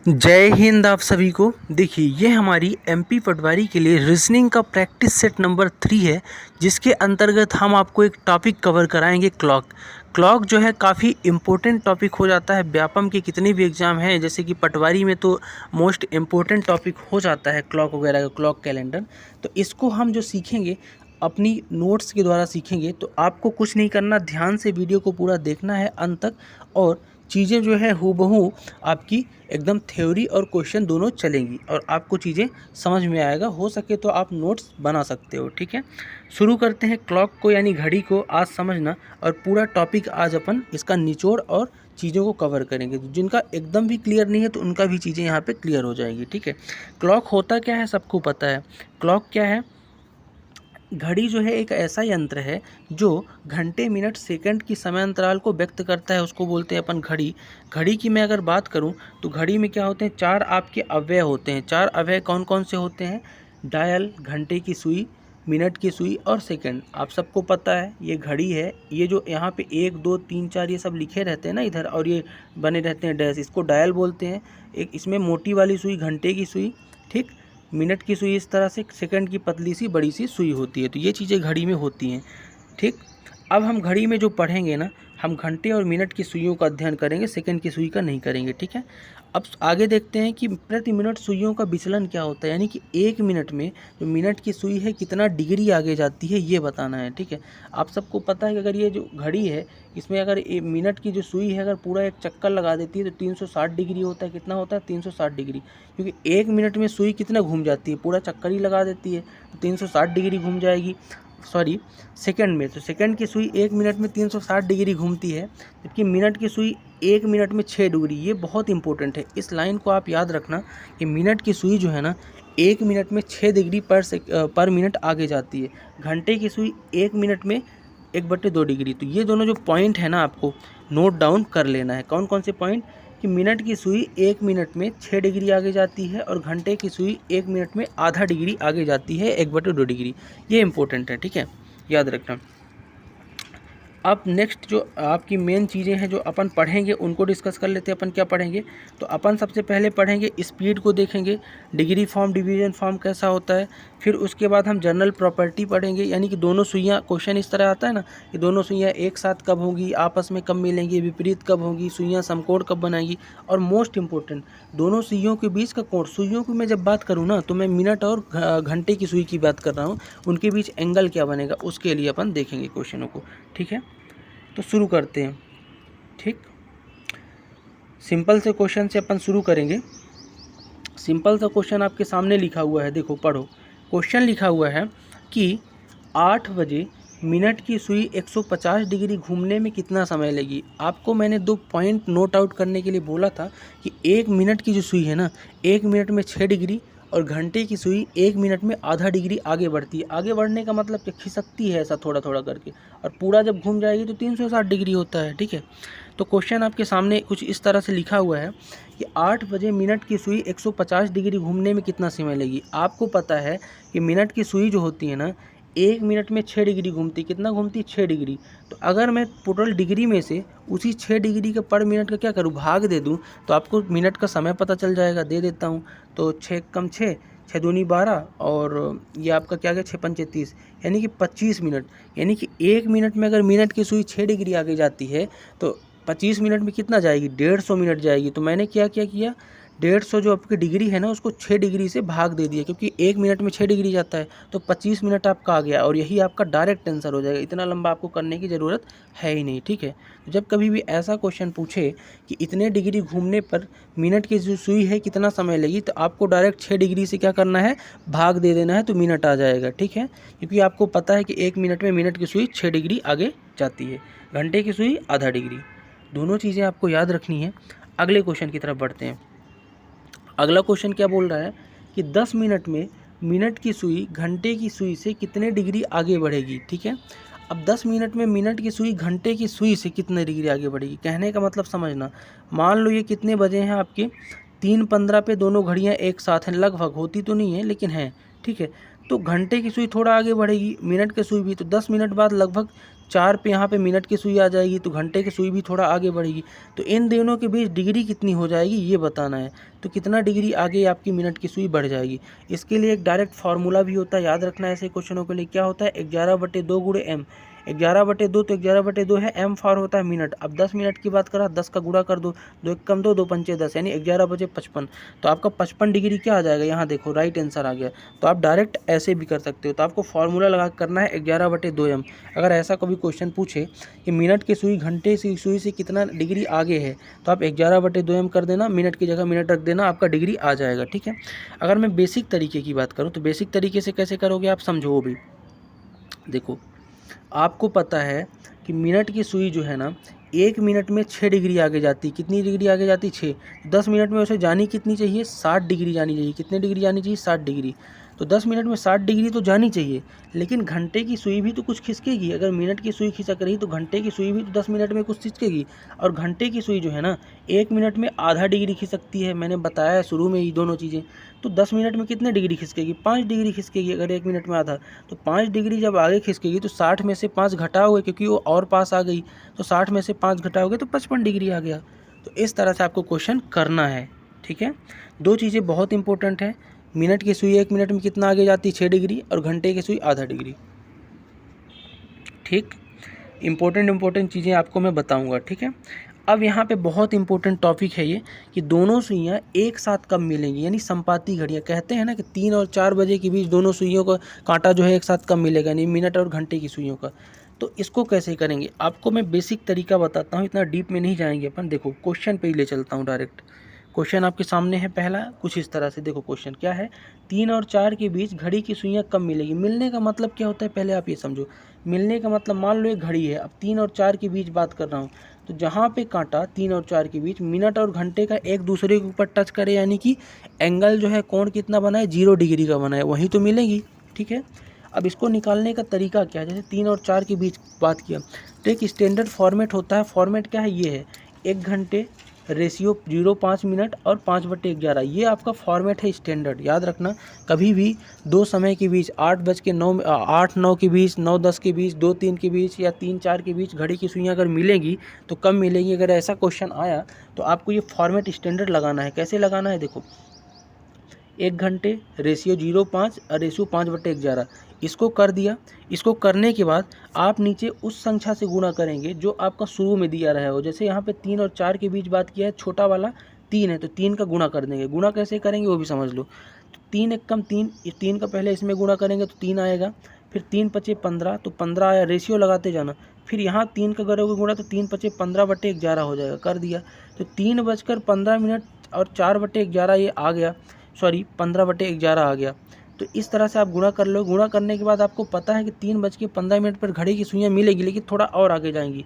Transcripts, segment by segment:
जय हिंद आप सभी को। देखिए ये हमारी एमपी पटवारी के लिए रीजनिंग का प्रैक्टिस सेट नंबर 3 है, जिसके अंतर्गत हम आपको एक टॉपिक कवर कराएंगे क्लॉक जो है काफ़ी इम्पोर्टेंट टॉपिक हो जाता है। व्यापम के कितने भी एग्ज़ाम हैं, जैसे कि पटवारी में तो मोस्ट इम्पोर्टेंट टॉपिक हो जाता है क्लॉक वगैरह का, क्लॉक कैलेंडर। तो इसको हम जो सीखेंगे अपनी नोट्स के द्वारा सीखेंगे। तो आपको कुछ नहीं करना, ध्यान से वीडियो को पूरा देखना है अंत तक, और चीज़ें जो है हूबहू आपकी एकदम थ्योरी और क्वेश्चन दोनों चलेंगी और आपको चीज़ें समझ में आएगा। हो सके तो आप नोट्स बना सकते हो। ठीक है, शुरू करते हैं क्लॉक को यानी घड़ी को आज समझना, और पूरा टॉपिक आज अपन इसका निचोड़ और चीज़ों को कवर करेंगे। तो जिनका एकदम भी क्लियर नहीं है तो उनका भी चीज़ें यहाँ पे क्लियर हो जाएंगी। ठीक है, क्लॉक होता क्या है सबको पता है। क्लॉक क्या है? घड़ी जो है एक ऐसा यंत्र है जो घंटे मिनट सेकंड की समय अंतराल को व्यक्त करता है, उसको बोलते हैं अपन घड़ी। घड़ी की मैं अगर बात करूं तो घड़ी में क्या होते हैं, चार आपके अवयव होते हैं। चार अवयव कौन कौन से होते हैं? डायल, घंटे की सुई, मिनट की सुई और सेकंड। आप सबको पता है ये घड़ी है। ये जो यहाँ पे 1 2 3 4 ये सब लिखे रहते हैं ना इधर, और ये बने रहते हैं डैश, इसको डायल बोलते हैं। एक इसमें मोटी वाली सुई घंटे की सुई, ठीक, मिनट की सुई इस तरह से, सेकंड की पतली सी बड़ी सी सुई होती है। तो ये चीज़ें घड़ी में होती हैं। ठीक, अब हम घड़ी में जो पढ़ेंगे ना, हम घंटे और मिनट की सुइयों का अध्ययन करेंगे, सेकंड की सुई का नहीं करेंगे। ठीक है, अब आगे देखते हैं कि प्रति मिनट सुइयों का विचलन क्या होता है, यानी कि 1 मिनट में जो मिनट की सुई है कितना डिग्री आगे जाती है ये बताना है। ठीक है, आप सबको पता है कि अगर ये जो घड़ी है इसमें अगर मिनट की जो सुई है अगर पूरा एक चक्कर लगा देती है तो 360 डिग्री होता है। कितना होता है? 360 डिग्री, क्योंकि 1 मिनट में सुई कितना घूम जाती है, पूरा चक्कर ही लगा देती है, तो 360 डिग्री घूम जाएगी। सॉरी, सेकंड में, तो सेकंड की सुई 1 मिनट में 360 डिग्री घूमती है, जबकि मिनट की सुई 1 मिनट में 6 डिग्री। ये बहुत इंपॉर्टेंट है, इस लाइन को आप याद रखना कि मिनट की सुई जो है ना 1 मिनट में 6 डिग्री पर मिनट आगे जाती है। घंटे की सुई 1 मिनट में 1/2 डिग्री। तो ये दोनों जो पॉइंट है ना आपको नोट डाउन कर लेना है। कौन कौन से पॉइंट? कि मिनट की सुई 1 मिनट में 6 डिग्री आगे जाती है और घंटे की सुई 1 मिनट में आधा डिग्री आगे जाती है, 1/2 डिग्री। ये इंपॉर्टेंट है। ठीक है, याद रखना। अब नेक्स्ट जो आपकी मेन चीज़ें हैं जो अपन पढ़ेंगे उनको डिस्कस कर लेते हैं। अपन क्या पढ़ेंगे? तो अपन सबसे पहले पढ़ेंगे स्पीड को, देखेंगे डिग्री फॉर्म, डिवीजन फॉर्म कैसा होता है। फिर उसके बाद हम जनरल प्रॉपर्टी पढ़ेंगे, यानी कि दोनों सुइयाँ, क्वेश्चन इस तरह आता है ना कि दोनों सुइयाँ एक साथ कब होंगी, आपस में कब मिलेंगी, विपरीत कब होंगी, सुइयाँ समकोण कब बनाएंगी, और मोस्ट इंपॉर्टेंट दोनों सुइयों के बीच का कोण। सुइयों की मैं जब बात करूँ ना तो मैं मिनट और घंटे की सुई की बात कर रहा हूँ, उनके बीच एंगल क्या बनेगा उसके लिए अपन देखेंगे क्वेश्चनों को। ठीक है, तो शुरू करते हैं। ठीक, सिंपल से क्वेश्चन से अपन शुरू करेंगे। सिंपल सा क्वेश्चन आपके सामने लिखा हुआ है, देखो पढ़ो। क्वेश्चन लिखा हुआ है कि 8 बजे मिनट की सुई 150 डिग्री घूमने में कितना समय लेगी। आपको मैंने 2 पॉइंट नोट आउट करने के लिए बोला था कि 1 मिनट की जो सुई है ना 1 मिनट में 6 डिग्री, और घंटे की सुई 1 मिनट में आधा डिग्री आगे बढ़ती है। आगे बढ़ने का मतलब कि खिसकती है ऐसा थोड़ा थोड़ा करके, और पूरा जब घूम जाएगी तो 360 डिग्री होता है। ठीक है, तो क्वेश्चन आपके सामने कुछ इस तरह से लिखा हुआ है कि 8 बजे मिनट की सुई 150 डिग्री घूमने में कितना समय लगेगी। आपको पता है कि मिनट की सुई जो होती है ना 1 मिनट में 6 डिग्री घूमती। कितना घूमती? 6 डिग्री। तो अगर मैं टोटल डिग्री में से उसी 6 डिग्री के पर मिनट का क्या करूँ, भाग दे दूँ, तो आपको मिनट का समय पता चल जाएगा। दे देता हूँ, तो 6 कम 6, 6 दूनी 12, और ये आपका क्या गया 6 पंचे 30, यानी कि 25 मिनट। यानी कि 1 मिनट में अगर मिनट की सुई 6 डिग्री आगे जाती है तो 25 मिनट में कितना जाएगी? 150 मिनट जाएगी। तो मैंने क्या क्या किया, 150 जो आपकी डिग्री है ना उसको 6 डिग्री से भाग दे दिया, क्योंकि 1 मिनट में 6 डिग्री जाता है, तो 25 मिनट आपका आ गया, और यही आपका डायरेक्ट आंसर हो जाएगा। इतना लंबा आपको करने की ज़रूरत है ही नहीं। ठीक है, तो जब कभी भी ऐसा क्वेश्चन पूछे कि इतने डिग्री घूमने पर मिनट की जो सुई है कितना समय लगी, तो आपको डायरेक्ट 6 डिग्री से क्या करना है, भाग दे देना है, तो मिनट आ जाएगा। ठीक है, क्योंकि आपको पता है कि 1 मिनट में मिनट की सुई 6 डिग्री आगे जाती है, घंटे की सुई आधा डिग्री। दोनों चीज़ें आपको याद रखनी है। अगले क्वेश्चन की तरफ बढ़ते हैं। अगला क्वेश्चन क्या बोल रहा है कि 10 मिनट में मिनट की सुई घंटे की सुई से कितने डिग्री आगे बढ़ेगी। ठीक है, अब 10 मिनट में मिनट की सुई घंटे की सुई से कितने डिग्री आगे बढ़ेगी, कहने का मतलब समझना। मान लो ये कितने बजे हैं आपके, 3:15 पे दोनों घड़ियां एक साथ हैं, लगभग, होती तो नहीं है लेकिन हैं। ठीक है, तो घंटे की सुई थोड़ा आगे बढ़ेगी, मिनट की सुई भी, तो 10 मिनट बाद लगभग 4 पे यहाँ पे मिनट की सुई आ जाएगी, तो घंटे की सुई भी थोड़ा आगे बढ़ेगी। तो इन दोनों के बीच डिग्री कितनी हो जाएगी ये बताना है। तो कितना डिग्री आगे आपकी मिनट की सुई बढ़ जाएगी। इसके लिए एक डायरेक्ट फार्मूला भी होता है, याद रखना है ऐसे क्वेश्चनों के लिए। क्या होता है, 11/2 गुणे m। 11/2 तो 11/2 है, m फॉर होता है मिनट। अब 10 मिनट की बात करा, 10 का गुणा कर दो, 2 एक कम 2, 2 पंचे 10, यानी 11/55। तो आपका 55 डिग्री क्या आ जाएगा, यहाँ देखो राइट आंसर आ गया। तो आप डायरेक्ट ऐसे भी कर सकते हो। तो आपको फार्मूला लगा करना है 11/2m। अगर ऐसा कभी क्वेश्चन पूछे कि मिनट की सुई घंटे की सुई से कितना डिग्री आगे है, तो आप 11/2m कर देना, मिनट की जगह मिनट रख देना, आपका डिग्री आ जाएगा। ठीक है। अगर मैं बेसिक तरीके की बात करूँ तो बेसिक तरीके से कैसे करोगे आप समझो वो भी। देखो, आपको पता है कि मिनट की सुई जो है ना, 1 मिनट में 6 डिग्री आगे जाती है। कितनी डिग्री आगे जाती है, 6। 10 मिनट में उसे जानी कितनी चाहिए, 60 डिग्री जानी चाहिए। कितनी डिग्री जानी चाहिए, 60 डिग्री। तो 10 मिनट में 60 डिग्री तो जानी चाहिए, लेकिन घंटे की सुई भी तो कुछ खिसकेगी। अगर मिनट की सुई खिसक रही तो घंटे की सुई भी तो 10 मिनट में कुछ खिसकेगी। और घंटे की सुई जो है ना, 1 मिनट में आधा डिग्री खिसकती है। मैंने बताया शुरू में ही दोनों चीज़ें। तो 10 मिनट में कितने डिग्री खिसकेगी, 5 डिग्री खिसकेगी। अगर 1 मिनट में आधा, तो 5 डिग्री जब आगे खिसकेगी तो 60 में से 5 घटाओगे, क्योंकि वो और पास आ गई। तो 60 में से 5 घटाओगे तो 55 डिग्री आ गया। तो इस तरह से आपको क्वेश्चन करना है। ठीक है। दो चीज़ें बहुत इंपॉर्टेंट है, मिनट की सुई 1 मिनट में कितना आगे जाती है, 6 डिग्री, और घंटे की सुई आधा डिग्री। ठीक, इंपॉर्टेंट चीज़ें आपको मैं बताऊंगा। ठीक है। अब यहाँ पे बहुत इंपॉर्टेंट टॉपिक है ये कि दोनों सुइयाँ एक साथ कब मिलेंगी, यानी संपाती घड़ियाँ। कहते हैं ना कि 3 और 4 बजे के बीच दोनों सुइयों का कांटा जो है एक साथ कब मिलेगा, यानी मिनट और घंटे की सुइयों का। तो इसको कैसे करेंगे आपको मैं बेसिक तरीका बताता हूँ, इतना डीप में नहीं जाएंगे अपन। देखो क्वेश्चन पे ही ले चलता हूँ डायरेक्ट। क्वेश्चन आपके सामने है पहला, कुछ इस तरह से। देखो क्वेश्चन क्या है, 3 और 4 के बीच घड़ी की सुइयाँ कब मिलेगी। मिलने का मतलब क्या होता है, पहले आप ये समझो। मिलने का मतलब, मान लो एक घड़ी है, अब 3 और 4 के बीच बात कर रहा हूँ, तो जहाँ पे कांटा 3 और 4 के बीच मिनट और घंटे का एक दूसरे के ऊपर टच करे, यानी कि एंगल जो है, कोण कितना बना है, 0 डिग्री का बना है, वहीं तो मिलेगी। ठीक है। अब इसको निकालने का तरीका क्या है, जैसे 3 और 4 के बीच बात किया तो एक स्टैंडर्ड फॉर्मेट होता है। फॉर्मेट क्या है, ये है 1 घंटे रेशियो 0.5 मिनट और 5/11, ये आपका फॉर्मेट है स्टैंडर्ड। याद रखना, कभी भी दो समय के बीच 8:09 के बीच, 9:10 के बीच, 2:03 के बीच या 3:04 के बीच घड़ी की सुइयाँ अगर मिलेंगी तो कब मिलेंगी। अगर ऐसा क्वेश्चन आया तो आपको ये फॉर्मेट स्टैंडर्ड लगाना है। कैसे लगाना है, देखो 1 घंटे रेशियो 0.5 और रेशियो 5/11, इसको कर दिया। इसको करने के बाद आप नीचे उस संख्या से गुणा करेंगे जो आपका शुरू में दिया रहा हो। जैसे यहाँ पे 3 और 4 के बीच बात किया है, छोटा वाला 3 है, तो 3 का गुणा कर देंगे। गुणा कैसे करेंगे वो भी समझ लो। तो 3 एक कम 3, 3 का पहले इसमें गुणा करेंगे तो 3 आएगा, फिर 3 पचे 15, तो 15 आया, रेशियो लगाते जाना। फिर यहाँ 3 का करोगे गुणा तो 3 पचे 15/11 हो जाएगा, कर दिया। तो 3:15 और 4/11 ये आ गया, सॉरी 15/11 आ गया। तो इस तरह से आप गुणा कर लो। गुणा करने के बाद आपको पता है कि 3:15 पर घड़ी की सुइयाँ मिलेगी, लेकिन थोड़ा और आगे जाएंगी।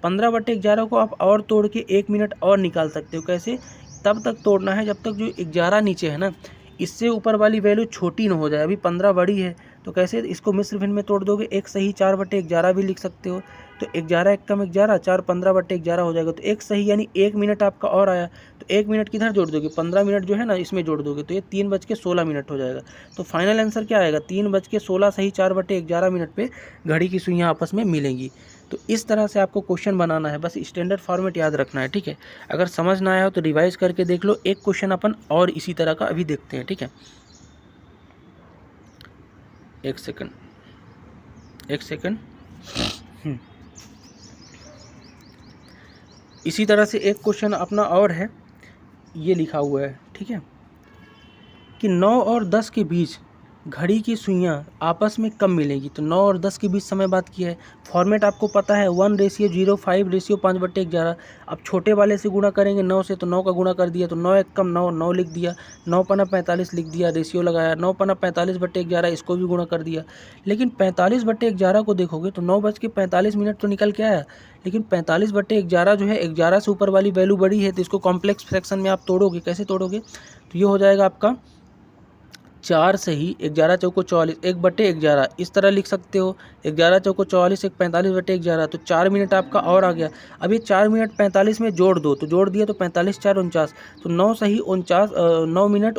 15/11 को आप और तोड़ के 1 मिनट और निकाल सकते हो। कैसे, तब तक तोड़ना है जब तक जो 11 नीचे है ना, इससे ऊपर वाली वैल्यू छोटी ना हो जाए। अभी 15 बड़ी है, तो कैसे इसको मिश्र भिन्न में तोड़ दोगे, एक सही 4/11 भी लिख सकते हो। तो 11 एक कम 11, 4 15/11 हो जाएगा। तो एक सही यानी 1 मिनट आपका और आया, तो 1 मिनट किधर जोड़ दोगे, 15 मिनट जो है ना इसमें जोड़ दोगे, तो ये 3:16 हो जाएगा। तो फाइनल आंसर क्या आएगा, 3:16 सही 4/11 मिनट पे घड़ी की सुइयाँ आपस में मिलेंगी। तो इस तरह से आपको क्वेश्चन बनाना है, बस स्टैंडर्ड फॉर्मेट याद रखना है। ठीक है। अगर समझ ना आया हो तो रिवाइज करके देख लो। एक क्वेश्चन अपन और इसी तरह का अभी देखते हैं। ठीक है, एक सेकंड। इसी तरह से एक क्वेश्चन अपना और है, ये लिखा हुआ है। ठीक है, कि 9 और 10 के बीच घड़ी की सुइयाँ आपस में कब मिलेंगी। तो 9 और 10 के बीच समय बात किया है। फॉर्मेट आपको पता है 1:05:5/11। अब छोटे वाले से गुणा करेंगे 9 से, तो 9 का गुणा कर दिया, तो 9 एक कम 9, 9 लिख दिया, 9×45 लिख दिया, रेशियो लगाया, 9×45/11 इसको भी गुणा कर दिया। लेकिन 45/11 को देखोगे तो 9:45 तो निकल के आया, लेकिन 45/11 जो है 11 से ऊपर वाली वैल्यू बड़ी है, तो इसको कॉम्प्लेक्स फ्रैक्शन में आप तोड़ोगे। कैसे तोड़ोगे, तो ये हो जाएगा आपका 4 सही 11 चौको 44, 1/11 इस तरह लिख सकते हो। 11 चौको 44, 45/11, तो 4 मिनट आपका और आ गया। अब ये 4 मिनट 45 में जोड़ दो, तो जोड़ दिया तो 45 4 49, तो 9 सही 49, 9 मिनट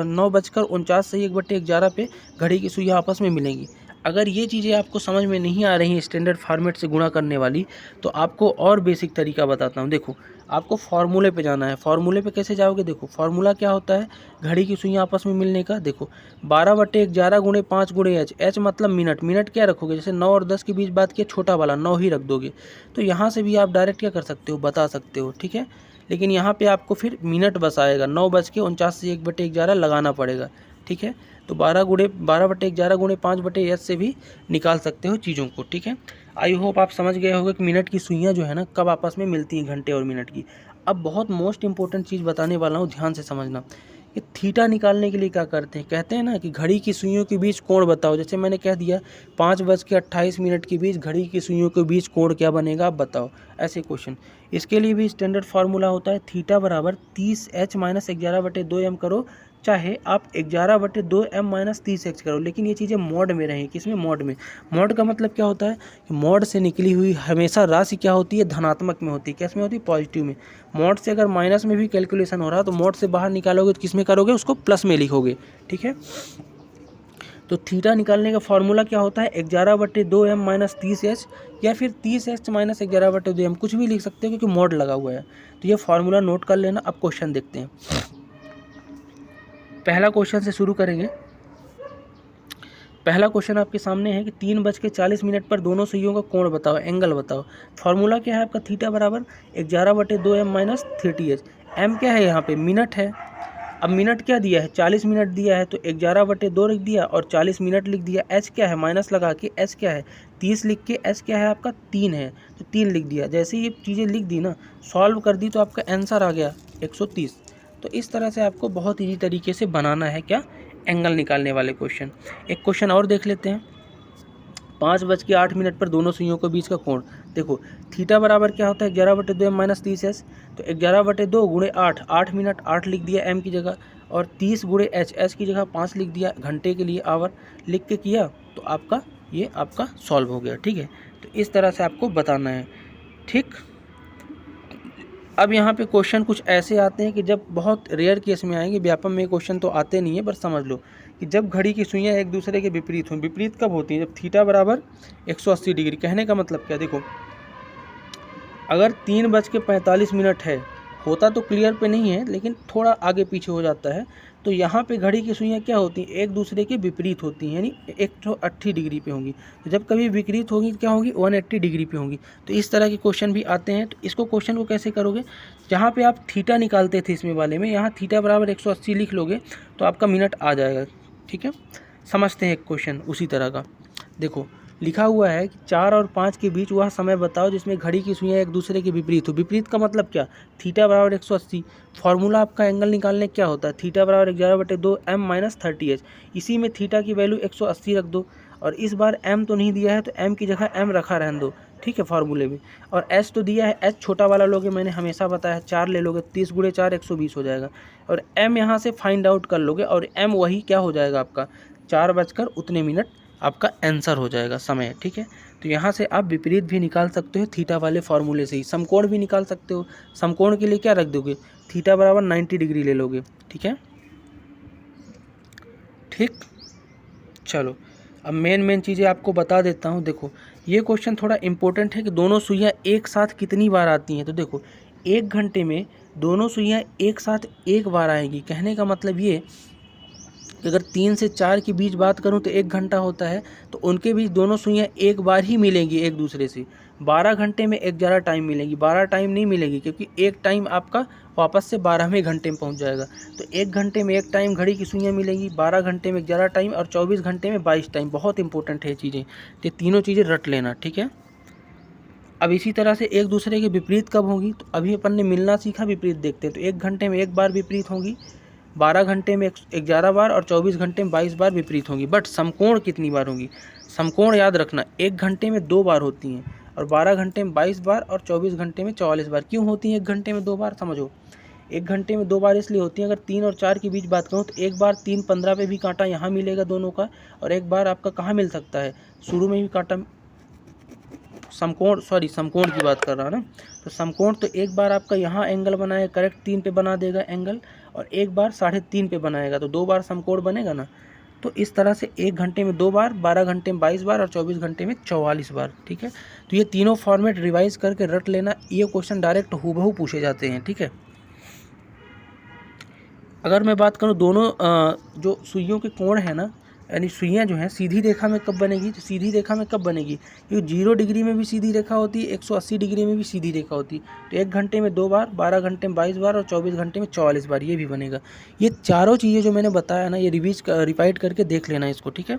9:49 सही 1/11 पे घड़ी की सुइयाँ आपस में मिलेंगी। अगर ये चीज़ें आपको समझ में नहीं आ रही हैं स्टैंडर्ड फॉर्मेट से गुणा करने वाली, तो आपको और बेसिक तरीका बताता हूँ। देखो, आपको फार्मूले पे जाना है। फार्मूले पे कैसे जाओगे? देखो, फार्मूला क्या होता है, घड़ी की सुइयाँ आपस में मिलने का। देखो, 12/11 गुणे 5 गुणे एच, एच मतलब मिनट। मिनट क्या रखोगे? जैसे 9 और 10 के बीच बात किया, छोटा वाला 9 ही रख दोगे। तो यहाँ से भी आप डायरेक्ट क्या कर सकते हो, बता सकते हो, ठीक है। लेकिन यहाँ पे आपको फिर मिनट बस आएगा, 9:49 से 1/11 लगाना पड़ेगा, ठीक है। तो 12/11 गुणे 5/8 से भी निकाल सकते हो चीज़ों को, ठीक है। आई होप आप समझ गए होंगे कि मिनट की सुइयाँ जो है ना कब आपस में मिलती हैं, घंटे और मिनट की। अब बहुत मोस्ट इंपॉर्टेंट चीज़ बताने वाला हूँ, ध्यान से समझना। ये थीटा निकालने के लिए क्या करते हैं, कहते हैं ना कि घड़ी की सुइयों के बीच कोण बताओ। जैसे मैंने कह दिया 5:28 के बीच घड़ी की सुइयों के बीच कोण क्या बनेगा, आप बताओ, ऐसे क्वेश्चन। इसके लिए भी स्टैंडर्ड फार्मूला होता है, थीटा बराबर 30h - 11/2m करो, चाहे आप 11/2m - 30h करो, लेकिन ये चीज़ें मॉड में रहें। किसमें? मॉड में। मॉड का मतलब क्या होता है कि मॉड से निकली हुई हमेशा राशि क्या होती है, धनात्मक में होती है। किस में होती है? पॉजिटिव में। मॉड से अगर माइनस में भी कैलकुलेशन हो रहा है तो मॉड से बाहर निकालोगे तो किस में करोगे, उसको प्लस में लिखोगे, ठीक है। तो थीटा निकालने का फॉर्मूला क्या होता है, 11/2m - 30h, या फिर 30h - 11/2m, कुछ भी लिख सकते हो क्योंकि मॉड लगा हुआ है। तो ये फार्मूला नोट कर लेना। अब क्वेश्चन देखते हैं। पहला क्वेश्चन से शुरू करेंगे। पहला क्वेश्चन आपके सामने है कि 3:40 पर दोनों सुइयों का कोण बताओ, एंगल बताओ। फार्मूला क्या है आपका, थीटा बराबर 11/2m - 30h। एम क्या है यहाँ पे, मिनट है। अब मिनट क्या दिया है, 40 मिनट दिया है, तो 11/2 लिख दिया और 40 मिनट लिख दिया। एच क्या है, माइनस लगा के एच क्या है, 30 लिख के एच क्या है आपका, 3 है, तो 3 लिख दिया। जैसे ये चीज़ें लिख दी ना, सॉल्व कर दी, तो आपका आंसर आ गया 130। तो इस तरह से आपको बहुत ईजी तरीके से बनाना है क्या, एंगल निकालने वाले क्वेश्चन। एक क्वेश्चन और देख लेते हैं। 5:08 पर दोनों सुइयों के बीच का कोण। देखो, थीटा बराबर क्या होता है, 11/2m - 30h। तो 11/2 गुणे 8, 8 मिनट, 8 लिख दिया एम की जगह, और 30 गुणे एच, एच की जगह 5 लिख दिया, घंटे के लिए आवर लिख के किया, तो आपका ये आपका सॉल्व हो गया, ठीक है। तो इस तरह से आपको बताना है, ठीक। अब यहाँ पे क्वेश्चन कुछ ऐसे आते हैं कि जब बहुत रेयर केस में आएंगे, व्यापम में क्वेश्चन तो आते नहीं है, पर समझ लो कि जब घड़ी की सुइयाँ एक दूसरे के विपरीत हों। विपरीत कब होती हैं, जब थीटा बराबर 180 डिग्री। कहने का मतलब क्या, देखो, अगर 3:45 है, होता तो क्लियर पे नहीं है लेकिन थोड़ा आगे पीछे हो जाता है, तो यहाँ पे घड़ी की सुइयाँ क्या होती हैं, एक दूसरे के विपरीत होती हैं, यानी 180 डिग्री पे होंगी। तो जब कभी विपरीत होगी तो क्या होगी, 180 डिग्री पे होंगी। तो इस तरह के क्वेश्चन भी आते हैं। तो इसको क्वेश्चन को कैसे करोगे, जहाँ पे आप थीटा निकालते थे इसमें वाले में, यहाँ थीटा बराबर 180 लिख लोगे तो आपका मिनट आ जाएगा, ठीक है। समझते हैं एक क्वेश्चन उसी तरह का। देखो, लिखा हुआ है कि 4 और 5 के बीच वह समय बताओ जिसमें घड़ी की सुइयाँ एक दूसरे के विपरीत हो। विपरीत का मतलब क्या, थीटा बराबर 180। फार्मूला आपका एंगल निकालने क्या होता है, थीटा बराबर 11/2m - 30h। इसी में थीटा की वैल्यू 180 रख दो, और इस बार m तो नहीं दिया है तो m की जगह m रखा रहने दो, ठीक है, फार्मूले में। और h तो दिया है, h छोटा वाला लोगे, मैंने हमेशा बताया 4 ले लोगे, 30 गुणे 4 120 हो जाएगा। और m यहाँ से फाइंड आउट कर लोगे, और m वही क्या हो जाएगा आपका, 4:00 आपका आंसर हो जाएगा, समय, ठीक है। तो यहाँ से आप विपरीत भी निकाल सकते हो थीटा वाले फार्मूले से ही। समकोण भी निकाल सकते हो। समकोण के लिए क्या रख दोगे, थीटा बराबर 90 डिग्री ले लोगे, ठीक है, ठीक। चलो, अब मेन चीज़ें आपको बता देता हूँ। देखो, ये क्वेश्चन थोड़ा इंपॉर्टेंट है कि दोनों सुइयाँ एक साथ कितनी बार आती हैं। तो देखो, 1 घंटे में दोनों सुइयाँ एक साथ एक बार आएंगी। कहने का मतलब ये कि अगर 3 से 4 के बीच बात करूं तो 1 घंटा होता है, तो उनके बीच दोनों सुइयाँ एक बार ही मिलेंगी एक दूसरे से। 12 घंटे में एक ज़्यादा टाइम मिलेगी, 12 टाइम नहीं मिलेगी, क्योंकि एक टाइम आपका वापस से 12वें घंटे में पहुंच जाएगा। तो 1 घंटे में एक टाइम घड़ी की सुइयाँ मिलेंगी, 12 घंटे में 11 टाइम, और 24 घंटे में 22 टाइम। बहुत इंपॉर्टेंट है चीज़ें, तो तीनों चीज़ें रट लेना, ठीक है। अब इसी तरह से एक दूसरे के विपरीत कब होंगी, तो अभी अपन ने मिलना सीखा, विपरीत देखते हैं। तो 1 घंटे में एक बार विपरीत होंगी, 12 घंटे में 11 बार, और 24 घंटे में 22 बार विपरीत होंगी। बट समकोण कितनी बार होंगी, समकोण याद रखना 1 घंटे में 2 बार होती हैं, और 12 घंटे में 22 बार, और 24 घंटे में 44 बार। क्यों होती हैं 1 घंटे में 2 बार, समझो। 1 घंटे में 2 बार इसलिए होती हैं, अगर 3 और 4 के बीच बात करूँ तो एक बार 3:15 पे भी कांटा यहाँ मिलेगा दोनों का, और एक बार आपका कहाँ मिल सकता है, शुरू में भी कांटा। समकोण की बात कर रहा है ना। तो समकोण तो एक बार आपका यहाँ एंगल बनाएगा, करेक्ट 3 पे बना देगा एंगल, और एक बार 3.5 पे बनाएगा, तो 2 बार समकोण बनेगा ना। तो इस तरह से 1 घंटे में 2 बार, 12 घंटे में 22 बार और 24 घंटे में 44 बार। ठीक है, तो ये तीनों फॉर्मेट रिवाइज करके रट लेना, ये क्वेश्चन डायरेक्ट हूबहू पूछे जाते हैं। ठीक है, अगर मैं बात करूँ दोनों जो सुइयों के कोण है ना, यानी सुइयाँ जो हैं सीधी रेखा में कब बनेगी, तो सीधी रेखा में कब बनेगी, क्योंकि 0 डिग्री में भी सीधी रेखा होती है, 180 डिग्री में भी सीधी रेखा होती है। तो 1 घंटे में 2 बार, 12 घंटे में 22 बार और 24 घंटे में 44 बार, ये भी बनेगा। ये चारों चीज़ें जो मैंने बताया ना, ये रिपीट करके देख लेना इसको। ठीक है,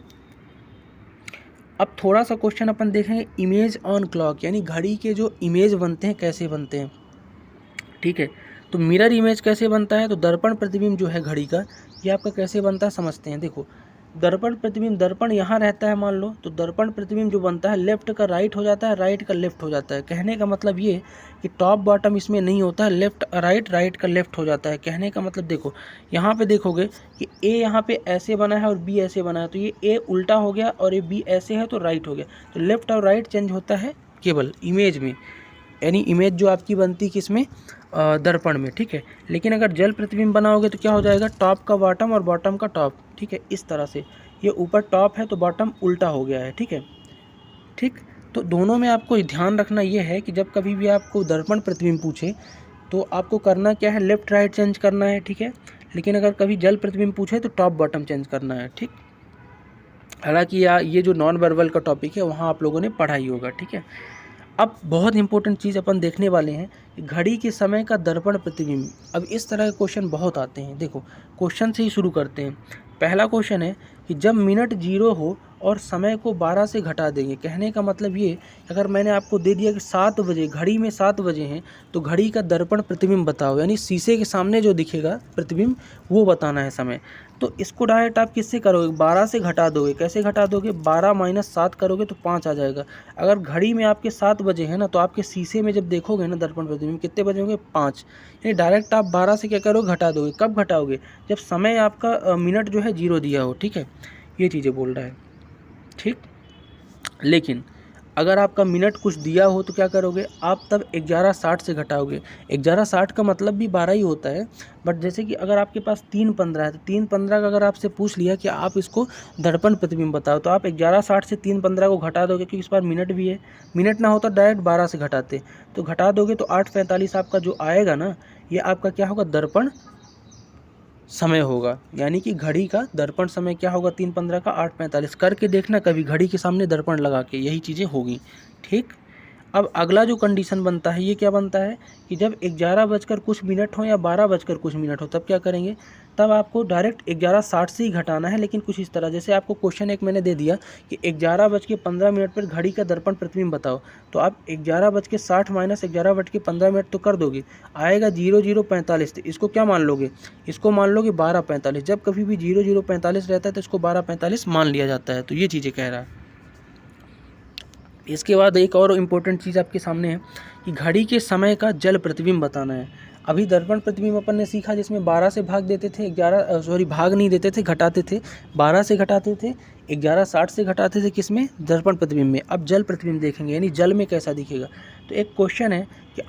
अब थोड़ा सा क्वेश्चन अपन देखेंगे इमेज ऑन क्लॉक, यानी घड़ी के जो इमेज बनते हैं कैसे बनते हैं। ठीक है, तो मिरर इमेज कैसे बनता है, तो दर्पण प्रतिबिंब जो है घड़ी का, ये आपका कैसे बनता है समझते हैं। देखो, दर्पण प्रतिबिंब, दर्पण यहाँ रहता है मान लो, तो दर्पण प्रतिबिंब जो बनता है लेफ्ट का राइट हो जाता है, राइट का लेफ्ट हो जाता है। कहने का मतलब ये कि टॉप बॉटम इसमें नहीं होता है, लेफ्ट राइट, राइट का लेफ्ट हो जाता है। कहने का मतलब देखो यहाँ पे देखोगे कि ए यहाँ पे ऐसे बना है और बी ऐसे बना है, तो ये ए उल्टा हो गया और ये बी ऐसे है तो राइट हो गया। तो लेफ्ट और राइट चेंज होता है केवल इमेज में, यानी इमेज जो आपकी बनती किसमें, दर्पण में। ठीक है, लेकिन अगर जल प्रतिबिंब बनाओगे तो क्या हो जाएगा, टॉप का बॉटम और बॉटम का टॉप। ठीक है, इस तरह से ये ऊपर टॉप है तो बॉटम उल्टा हो गया है। ठीक है, ठीक, तो दोनों में आपको ध्यान रखना ये है कि जब कभी भी आपको दर्पण प्रतिबिंब पूछे तो आपको करना क्या है, लेफ्ट राइट चेंज करना है। ठीक है, लेकिन अगर कभी जल प्रतिबिंब पूछे तो टॉप बॉटम चेंज करना है। ठीक, हालांकि ये जो नॉन वर्बल का टॉपिक है वहाँ आप लोगों ने पढ़ा ही होगा। ठीक है, अब बहुत इंपॉर्टेंट चीज़ अपन देखने वाले हैं कि घड़ी के समय का दर्पण प्रतिबिंब। अब इस तरह के क्वेश्चन बहुत आते हैं। देखो, क्वेश्चन से ही शुरू करते हैं। पहला क्वेश्चन है कि जब मिनट 0 हो और समय को 12 से घटा देंगे। कहने का मतलब ये, अगर मैंने आपको दे दिया कि 7 बजे, घड़ी में 7 बजे हैं, तो घड़ी का दर्पण प्रतिबिंब बताओ, यानी शीशे के सामने जो दिखेगा प्रतिबिंब वो बताना है समय। तो इसको डायरेक्ट आप किससे करोगे, 12 से घटा दोगे। कैसे घटा दोगे, 12 माइनस 7 करोगे तो 5 आ जाएगा। अगर घड़ी में आपके 7 बजे है ना, तो आपके शीशे में जब देखोगे ना दर्पण प्रतिबिंब कितने बजे होंगे, 5। यानी डायरेक्ट आप 12 से क्या करोगे, घटा दोगे। कब घटाओगे, जब समय आपका मिनट जो है 0 दिया हो। ठीक है, ये चीज़ें बोल रहा है। ठीक, लेकिन अगर आपका मिनट कुछ दिया हो तो क्या करोगे आप, तब 11:60 से घटाओगे। 11:60 का मतलब भी 12 ही होता है, बट जैसे कि अगर आपके पास 3:15 है तो 3:15 का अगर आपसे पूछ लिया कि आप इसको दर्पण प्रतिबिंब बताओ, तो आप 11:60 से 3:15 को घटा दोगे, क्योंकि इस बार मिनट भी है। मिनट ना होता डायरेक्ट 12 से घटाते, तो घटा दोगे तो 8:45 आपका जो आएगा ना, ये आपका क्या होगा, दर्पण समय होगा। यानी कि घड़ी का दर्पण समय क्या होगा, 3:15 का 8:45। करके देखना कभी घड़ी के सामने दर्पण लगा के, यही चीज़ें होगी। ठीक, अब अगला जो कंडीशन बनता है, ये क्या बनता है कि जब 11 बजकर कुछ मिनट हो या 12 बजकर कुछ मिनट हो, तब क्या करेंगे, तब आपको डायरेक्ट 11:60 से ही घटाना है। लेकिन कुछ इस तरह, जैसे आपको क्वेश्चन एक मैंने दे दिया कि 11:15 पर घड़ी का दर्पण प्रतिबिंब बताओ, तो आप 11:60 माइनस 11:15 तो कर दोगे, आएगा 00:45। तो इसको क्या मान लोगे, इसको मान लोगे 12:45। जब कभी भी 00:45 रहता है तो इसको 12:45 मान लिया जाता है। तो ये चीज़ें कह रहा है। इसके बाद एक और इम्पोर्टेंट चीज़ आपके सामने है कि घड़ी के समय का जल प्रतिबिंब बताना है। अभी दर्पण प्रतिबिंब अपन ने सीखा जिसमें 12 से भाग देते थे, भाग नहीं देते थे, घटाते थे। 12 से घटाते थे, 11:60 से घटाते थे, किसमें, दर्पण प्रतिबिंब में। अब जल प्रतिबिंब देखेंगे, यानी जल में कैसा दिखेगा। तो एक क्वेश्चन है कि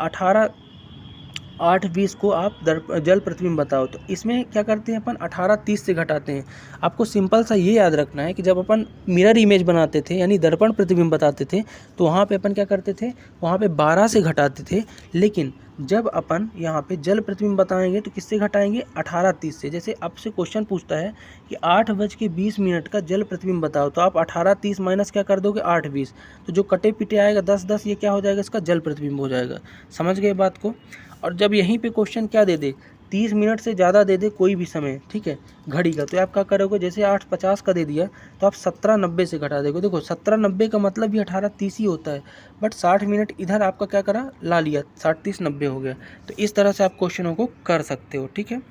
8:20 को आप जल प्रतिबिंब बताओ, तो इसमें क्या करते हैं अपन, 18:30 से घटाते हैं। आपको सिंपल सा ये याद रखना है कि जब अपन मिरर इमेज बनाते थे, यानी दर्पण प्रतिबिंब बताते थे, तो वहाँ पे अपन क्या करते थे, वहाँ पे 12 से घटाते थे। लेकिन जब अपन यहाँ पे जल प्रतिबिंब बताएंगे तो किससे घटाएंगे, 18:30 से। जैसे आपसे क्वेश्चन पूछता है कि 8:20 का जल प्रतिबिंब बताओ, तो आप 18:30 माइनस क्या कर दोगे, 8:20। तो जो कटे पिटे आएगा 10-10, ये क्या हो जाएगा, इसका जल प्रतिबिंब हो जाएगा। समझ गए बात को। और जब यहीं पे क्वेश्चन क्या दे दे, 30 मिनट से ज़्यादा दे दे कोई भी समय, ठीक है, घड़ी का, तो आप क्या करोगे, जैसे 8:50 का दे दिया तो आप 17:90 से घटा दोगे। देखो 17:90 का मतलब भी 18:30 ही होता है, बट 60 मिनट इधर आपका क्या करा, ला लिया, 60-30-90 हो गया। तो इस तरह से आप क्वेश्चनों को कर सकते हो। ठीक है,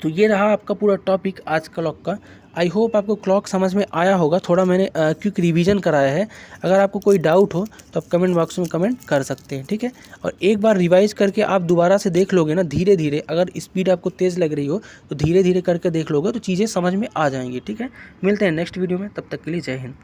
तो ये रहा आपका पूरा टॉपिक आज क्लॉक का। आई होप आपको क्लॉक समझ में आया होगा। थोड़ा मैंने क्विक रिवीजन कराया है। अगर आपको कोई डाउट हो तो आप कमेंट बॉक्स में कमेंट कर सकते हैं। ठीक है, और एक बार रिवाइज करके आप दोबारा से देख लोगे ना, धीरे धीरे, अगर स्पीड आपको तेज़ लग रही हो तो धीरे धीरे करके देख लोगे तो चीज़ें समझ में आ जाएंगी। ठीक है, मिलते हैं नेक्स्ट वीडियो में, तब तक के लिए जय हिंद।